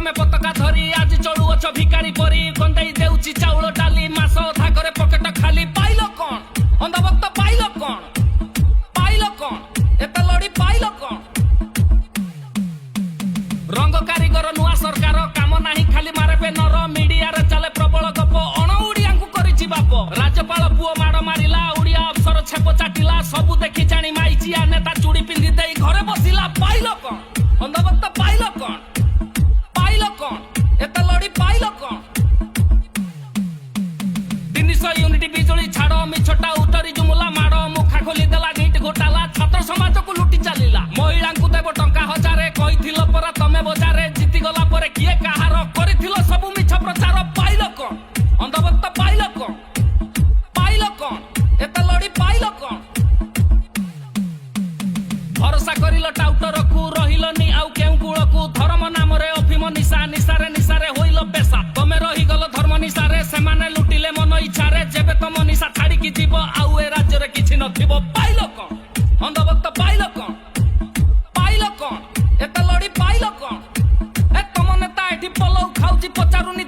तमे पताका धरी आज चलुअछ भिकारी परी गंदाई देउची चाउल डाली मास अधा करे पकेट खाली पाइलो कोन अंधभक्त पाइलो कोन एत लड़ी पाइलो कोन रंग कारीगर नुआ सरकार काम नाही खाली मारबे नर मीडिया रे चले प्रबल गप अण उड़िया को करिछि बाप राज्यपाल पुओ माड़ मारिला उड़िया अफसर छेप चाटिला सबु देखि जानी माइचिया नेता चूड़ी पिंधि देई घरे बसिला पाइलो कोन अंधभक्त पाइलो कोन एत लड़ी पाइलो कोन 300 यूनिट बिजुली छाड़ मिछटा उतरी जुमुला माड़ मुखा खोली देला नीट घोटाला छात्र समाज को लुटी चलीला महिला को देव टंका हजारे कहिथिलो परा तमे बजारे जीति गला परे किए काहार करिथिलो सब मिछ प्रचार पाइलो कोन अंधभक्त पाइलो कोन एत लड़ी पाइलो कोन भरोसा करिलो टाउटर को रहिलोनी आउ केउ कुळकू धर्म नाम रे अफिम निशा निशारे निशारे होइलो पेशा तमे रही गलो धर्म निशारे सेमाने लुटिले मन इच्छारे जेबे तम निशा छाड़ी की जीव आउ ए राज्य रे किछि नथिबो पाइलो कोन अंधभक्त पाइलो कोन एत लड़ी पाइलो कोन ए तम नेता एठी पलौ खाउची पचारुनी